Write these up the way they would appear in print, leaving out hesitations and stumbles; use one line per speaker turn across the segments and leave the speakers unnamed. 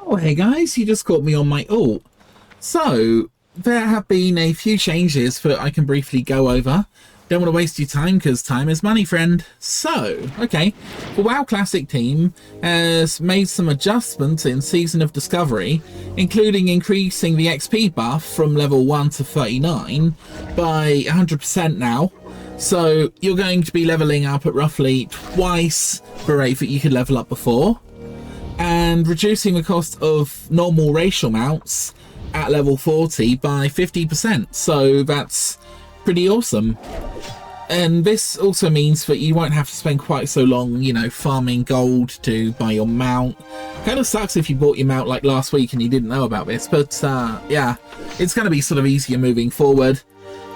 Oh, hey guys, you just caught me on my ult. So, there have been a few changes that I can briefly go over. Don't want to waste your time because time is money, friend. So, okay, the WoW Classic team has made some adjustments in Season of Discovery, including increasing the XP buff from level 1 to 39 by 100% now. So, you're going to be leveling up at roughly twice the rate that you could level up before, and reducing the cost of normal racial mounts at level 40 by 50%. So that's pretty awesome. And this also means that you won't have to spend quite so long, you know, farming gold to buy your mount. Kind of sucks if you bought your mount like last week and you didn't know about this, but yeah, it's going to be sort of easier moving forward.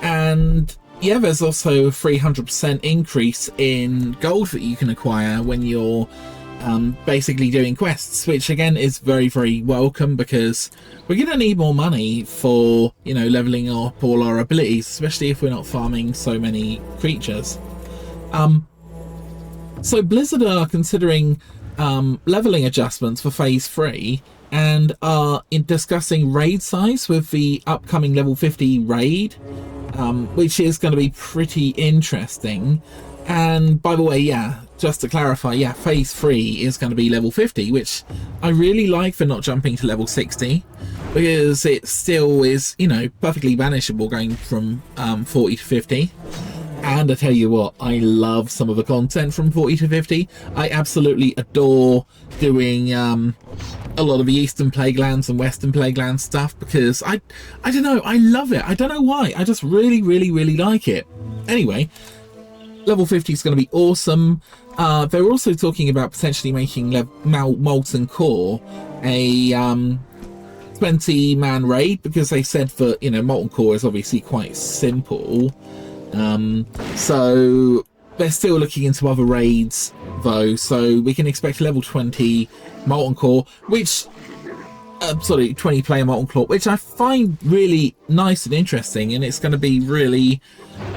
And yeah, there's also a 300% increase in gold that you can acquire when you're basically doing quests, which again is very, very welcome because we're going to need more money for, you know, leveling up all our abilities, especially if we're not farming so many creatures. So Blizzard are considering leveling adjustments for phase 3 and are discussing raid size with the upcoming level 50 raid, which is going to be pretty interesting. And by the way, yeah, just to clarify, yeah, phase 3 is going to be level 50, which I really like for not jumping to level 60, because it still is, you know, perfectly manageable going from 40 to 50. And I tell you what, I love some of the content from 40 to 50. I absolutely adore doing a lot of the Eastern Plaguelands and Western Plaguelands stuff, because I don't know, I love it. I don't know why, I just really, really, really like it. Anyway, level 50 is going to be awesome. They're also talking about potentially making Molten Core a 20-man raid, because they said that, you know, Molten Core is obviously quite simple. So they're still looking into other raids though, so we can expect a level 20 Molten Core, which 20 player Molten Core, which I find really nice and interesting, and it's going to be really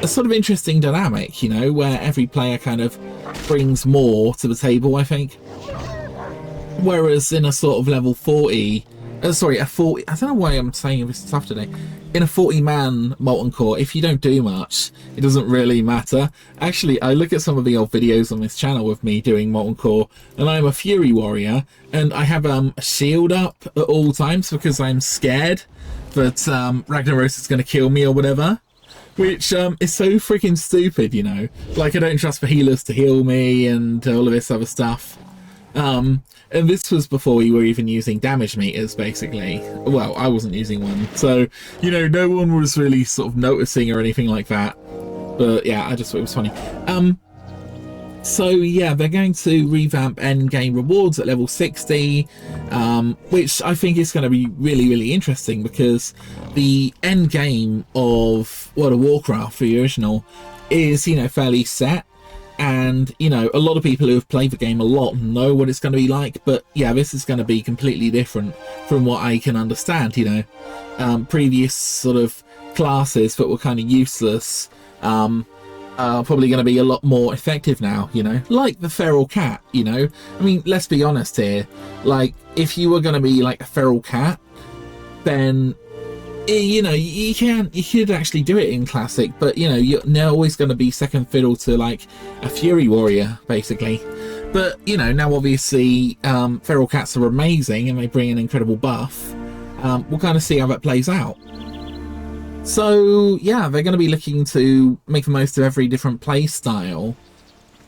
a sort of interesting dynamic, you know, where every player kind of brings more to the table, I think. Whereas in a sort of level 40, a 40, I don't know why I'm saying this stuff today, in a 40-man Molten Core, if you don't do much, it doesn't really matter. Actually, I look at some of the old videos on this channel of me doing Molten Core, and I'm a Fury Warrior, and I have a shield up at all times because I'm scared that Ragnaros is going to kill me or whatever. Which is so freaking stupid, you know. Like, I don't trust the healers to heal me and all of this other stuff. And this was before we were even using damage meters, basically. Well, I wasn't using one. So, you know, no one was really sort of noticing or anything like that. But yeah, I just thought it was funny. So yeah, they're going to revamp Endgame rewards at level 60, which I think is going to be really, really interesting, because the Endgame of World of Warcraft, the original, is, you know, fairly set. And, you know, a lot of people who have played the game a lot know what it's going to be like, but yeah, this is going to be completely different from what I can understand, you know. Previous sort of classes that were kind of useless, are probably going to be a lot more effective now, you know, like the feral cat, you know. I mean, let's be honest here, like, if you were going to be like a feral cat, then, you know, you could actually do it in Classic, but, you know, you're always going to be second fiddle to like a Fury Warrior, basically. But, you know, now obviously feral cats are amazing and they bring an incredible buff. We'll kind of see how that plays out. So yeah, they're going to be looking to make the most of every different play style.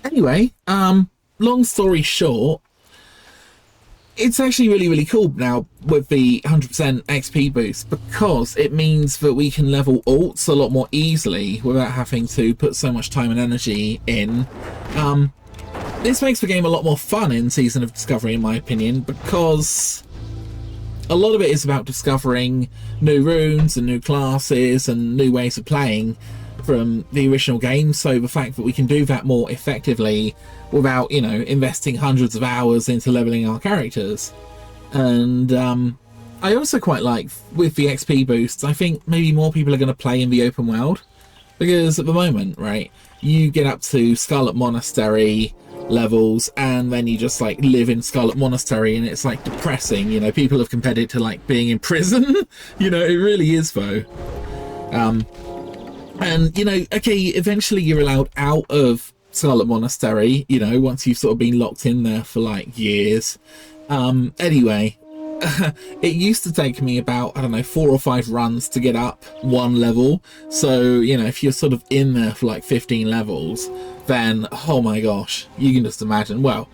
Anyway, long story short, it's actually really, really cool now with the 100% XP boost, because it means that we can level alts a lot more easily without having to put so much time and energy in. This makes the game a lot more fun in Season of Discovery, in my opinion, because a lot of it is about discovering new runes and new classes and new ways of playing from the original game. So the fact that we can do that more effectively without, you know, investing hundreds of hours into leveling our characters. And I also quite like, with the XP boosts, I think maybe more people are going to play in the open world, because at the moment, right, you get up to Scarlet Monastery levels, and then you just like live in Scarlet Monastery, and it's like depressing. You know, people have compared it to like being in prison. You know, it really is though. And you know, okay, eventually you're allowed out of Scarlet Monastery, you know, once you've sort of been locked in there for like years. Anyway, it used to take me about, I don't know, 4 or 5 runs to get up one level. So, you know, if you're sort of in there for like 15 levels, then, oh my gosh, you can just imagine. Well,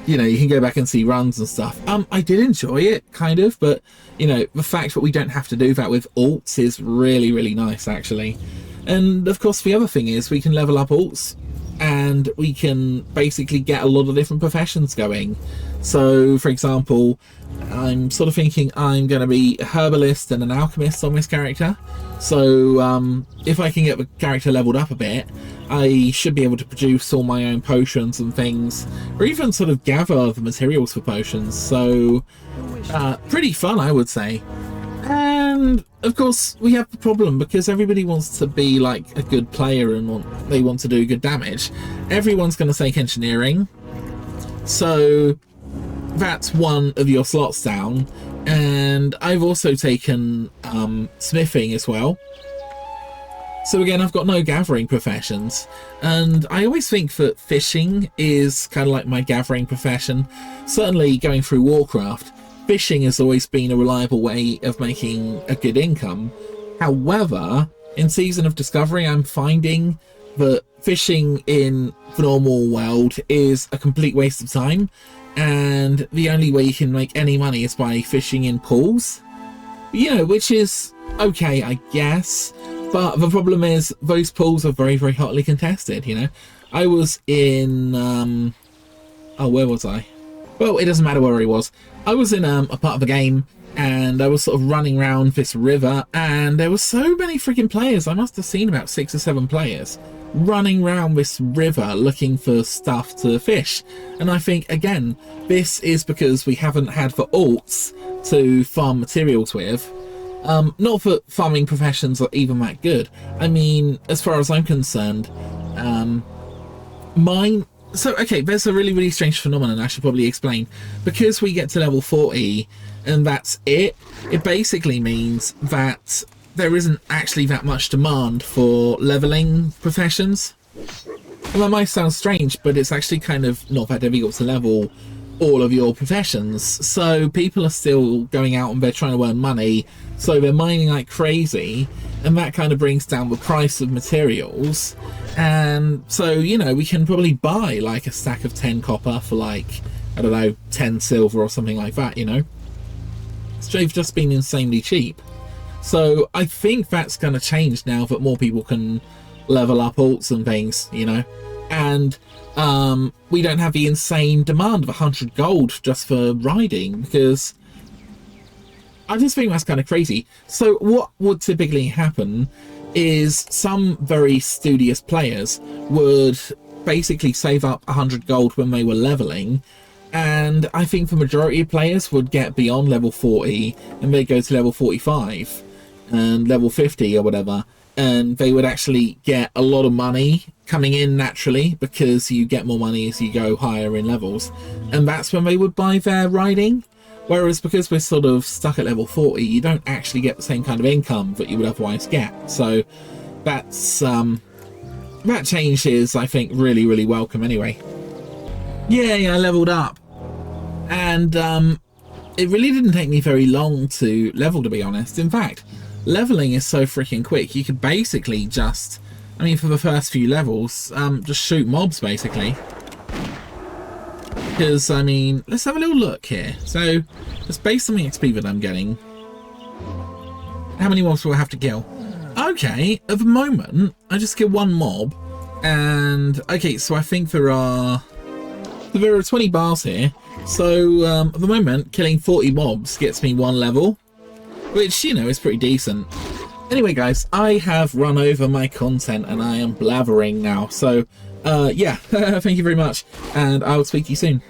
you know, you can go back and see runs and stuff. I did enjoy it, kind of, but, you know, the fact that we don't have to do that with alts is really, really nice, actually. And, of course, the other thing is we can level up alts, and we can basically get a lot of different professions going. So, for example, I'm sort of thinking I'm going to be a herbalist and an alchemist on this character. So, if I can get the character leveled up a bit, I should be able to produce all my own potions and things, or even sort of gather the materials for potions. So, pretty fun, I would say. And of course we have the problem, because everybody wants to be like a good player and they want to do good damage. Everyone's going to take engineering, so that's one of your slots down. And I've also taken smithing as well. So again, I've got no gathering professions, and I always think that fishing is kind of like my gathering profession. Certainly going through Warcraft, fishing has always been a reliable way of making a good income. However, in Season of Discovery, I'm finding that fishing in the normal world is a complete waste of time, and the only way you can make any money is by fishing in pools. You know, which is okay, I guess, but the problem is those pools are very, very hotly contested, you know. I was in, where was I? Well, it doesn't matter where I was. I was in a part of the game, and I was sort of running around this river, and there were so many freaking players. I must have seen about 6 or 7 players running around this river looking for stuff to fish. And I think, again, this is because we haven't had the alts to farm materials with. Not that farming professions are even that good. I mean, as far as I'm concerned, mine... So, okay, there's a really, really strange phenomenon I should probably explain. Because we get to level 40 and that's it, it basically means that there isn't actually that much demand for leveling professions. And that might sound strange, but it's actually kind of not that difficult to level all of your professions. So people are still going out and they're trying to earn money, so they're mining like crazy, and that kind of brings down the price of materials. And so, you know, we can probably buy like a stack of 10 copper for like, I don't know, 10 silver or something like that, you know. So they've just been insanely cheap. So I think that's going to change now that more people can level up alts and things, you know. And we don't have the insane demand of 100 gold just for riding, because I just think that's kind of crazy. So what would typically happen is some very studious players would basically save up 100 gold when they were leveling, and I think the majority of players would get beyond level 40 and they'd go to level 45 and level 50 or whatever, and they would actually get a lot of money coming in naturally, because you get more money as you go higher in levels, and that's when they would buy their riding. Whereas because we're sort of stuck at level 40, you don't actually get the same kind of income that you would otherwise get. So that's that change is, I think, really, really welcome anyway. Yeah, I leveled up, and it really didn't take me very long to level, to be honest. In fact, leveling is so freaking quick. You could basically just, I mean, for the first few levels, just shoot mobs basically. Because, I mean, let's have a little look here. So, just based on the XP that I'm getting, how many mobs do I have to kill? Okay, at the moment, I just kill 1 mob, and, okay, so I think there are 20 bars here, so, at the moment, killing 40 mobs gets me 1 level, which, you know, is pretty decent. Anyway, guys, I have run over my content, and I am blathering now, so... yeah, thank you very much, and I'll speak to you soon.